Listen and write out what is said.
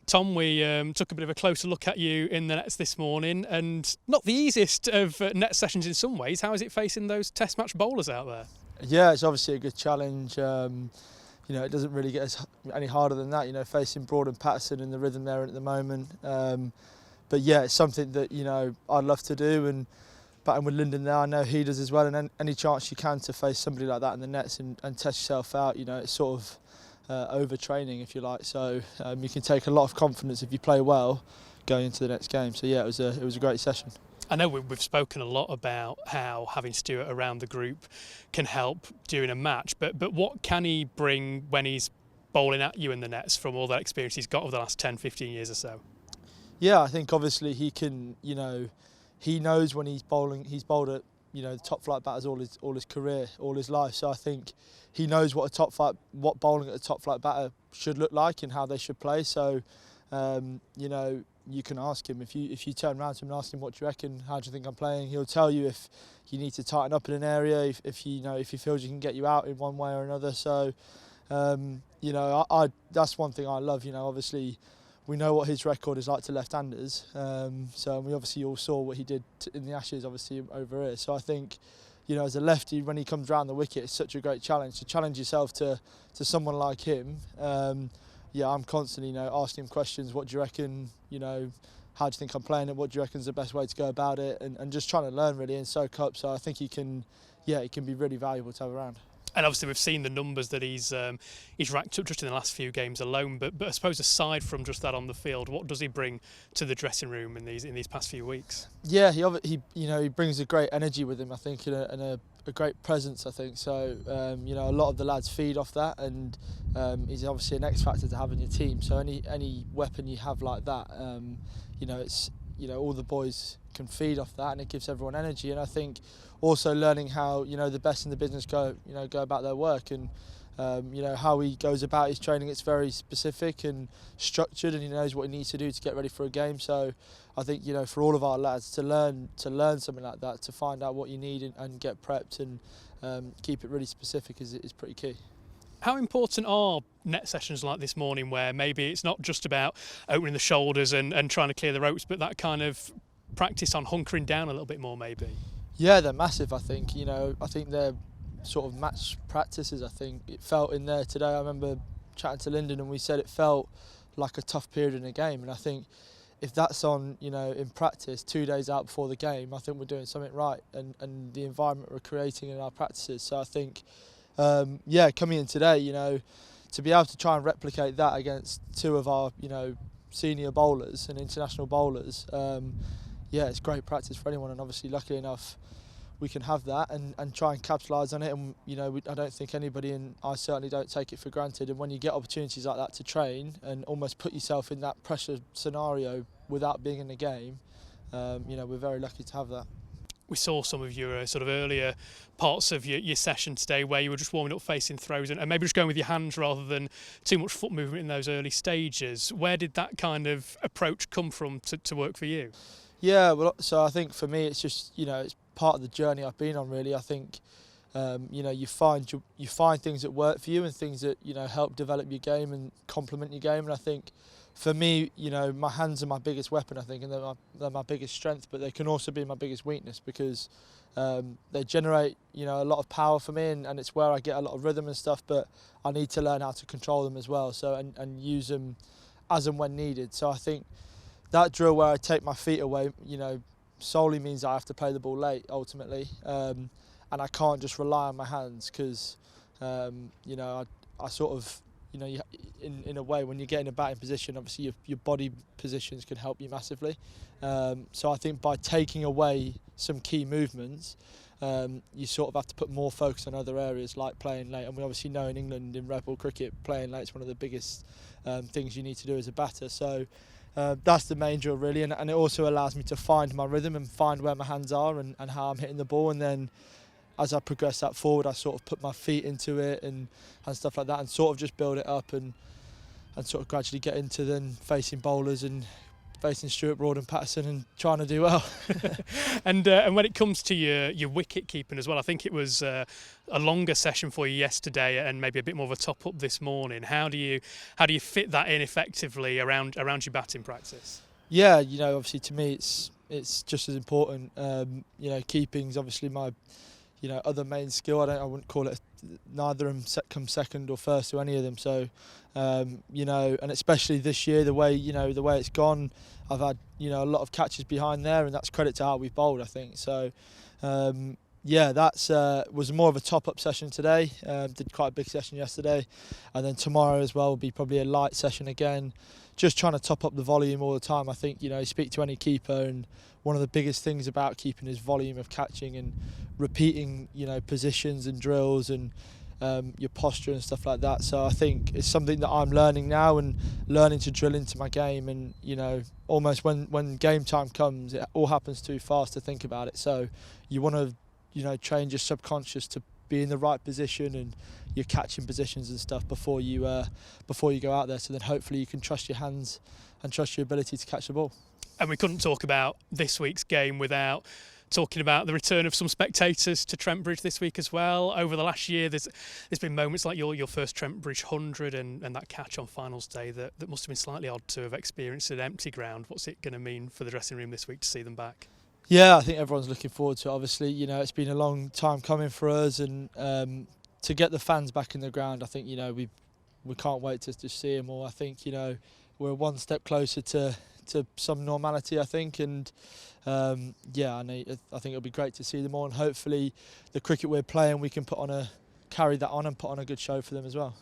Tom, we took a bit of a closer look at you in the nets this morning, and not the easiest of net sessions in some ways. How is it facing those Test match bowlers out there? Yeah, it's obviously a good challenge. It doesn't really get any harder than that. Facing Broad and Patterson in the rhythm there at the moment. But yeah, it's something that I'd love to do, and batting with Lyndon there, I know he does as well. And any chance you can to face somebody like that in the nets and test yourself out, it's sort of overtraining, if you like. So you can take a lot of confidence if you play well going into the next game. So yeah, it was a great session. I know we've spoken a lot about how having Stuart around the group can help during a match, but what can he bring when he's bowling at you in the nets from all that experience he's got over the last 10, 15 years or so? Yeah, I think obviously he can, he knows when he's bowling, he's bowled at, the top flight batters all his career, all his life. So I think he knows what bowling at a top flight batter should look like and how they should play. So, you can ask him, if you turn around to him and ask him, what do you reckon, how do you think I'm playing? He'll tell you if you need to tighten up in an area, if he feels he can get you out in one way or another. So, that's one thing I love. Obviously we know what his record is like to left-handers. So we obviously all saw what he did in the Ashes, obviously over here. So I think, as a lefty, when he comes round the wicket, it's such a great challenge to challenge yourself to someone like him. I'm constantly, asking him questions. What do you reckon? How do you think I'm playing it? What do you reckon is the best way to go about it? And just trying to learn really and soak up. So I think he can be really valuable to have around. And obviously we've seen the numbers that he's racked up just in the last few games alone. But I suppose aside from just that on the field, what does he bring to the dressing room in these past few weeks? Yeah, he brings a great energy with him. I think and a great presence. I think so. A lot of the lads feed off that, and he's obviously an X factor to have in your team. So any weapon you have like that, it's all the boys can feed off that, and it gives everyone energy. And I think also learning how the best in the business go about their work, and how he goes about his training. It's very specific and structured, and he knows what he needs to do to get ready for a game. So I think for all of our lads to learn something like that, to find out what you need and get prepped and keep it really specific is pretty key. How important are net sessions like this morning, where maybe it's not just about opening the shoulders and trying to clear the ropes, but that kind of practice on hunkering down a little bit more maybe? Yeah, they're massive. I think I think they're sort of match practices. I think it felt in there today. I remember chatting to Lyndon and we said it felt like a tough period in a game, and I think if that's on in practice 2 days out before the game, I think we're doing something right, and the environment we're creating in our practices. So I think coming in today, to be able to try and replicate that against two of our senior bowlers and international bowlers, it's great practice for anyone, and obviously luckily enough we can have that and try and capitalise on it. And I don't think anybody, and I certainly don't take it for granted, and when you get opportunities like that to train and almost put yourself in that pressure scenario without being in the game, we're very lucky to have that. We saw some of your sort of earlier parts of your session today where you were just warming up facing throws and maybe just going with your hands rather than too much foot movement in those early stages. Where did that kind of approach come from to work for you? Yeah, well, so I think for me it's just it's part of the journey I've been on really. I think you find things that work for you and things that help develop your game and complement your game. And I think for me, my hands are my biggest weapon, I think, and they're my biggest strength, but they can also be my biggest weakness because they generate a lot of power for me, and it's where I get a lot of rhythm and stuff, but I need to learn how to control them as well, so and use them as and when needed. So I think that drill where I take my feet away, solely means I have to play the ball late ultimately, and I can't just rely on my hands because I sort of in a way when you get in a batting position, obviously your body positions can help you massively. So I think by taking away some key movements, you sort of have to put more focus on other areas like playing late. And we obviously know in England in red ball cricket, playing late is one of the biggest things you need to do as a batter. So that's the main drill really, and it also allows me to find my rhythm and find where my hands are and how I'm hitting the ball, and then as I progress that forward I sort of put my feet into it and stuff like that, and sort of just build it up and sort of gradually get into then facing bowlers and facing Stuart Broad and Patterson and trying to do well. And when it comes to your wicket keeping as well, I think it was a longer session for you yesterday and maybe a bit more of a top up this morning. How do you fit that in effectively around your batting practice? Yeah, obviously to me it's just as important. Keeping's obviously my other main skill. I wouldn't call it. Neither of them come second or first to any of them. So, and especially this year, the way it's gone, I've had a lot of catches behind there, and that's credit to how we've bowled, I think. So, that's was more of a top-up session today. Did quite a big session yesterday, and then tomorrow as well will be probably a light session again. Just trying to top up the volume all the time. I think you speak to any keeper, and one of the biggest things about keeping is volume of catching and repeating positions and drills and your posture and stuff like that. So I think it's something that I'm learning now and learning to drill into my game. And almost when game time comes, it all happens too fast to think about it. So you want to train your subconscious to be in the right position and your catching positions and stuff before you go out there. So then hopefully you can trust your hands and trust your ability to catch the ball. And we couldn't talk about this week's game without talking about the return of some spectators to Trent Bridge this week as well. Over the last year, there's been moments like your first Trent Bridge 100 and that catch on finals day that must have been slightly odd to have experienced at an empty ground. What's it going to mean for the dressing room this week to see them back? Yeah, I think everyone's looking forward to it. Obviously, it's been a long time coming for us, and to get the fans back in the ground, I think we can't wait to just see them all. I think we're one step closer to some normality, I think, and I think it'll be great to see them all, and hopefully the cricket we're playing we can carry that on and put on a good show for them as well.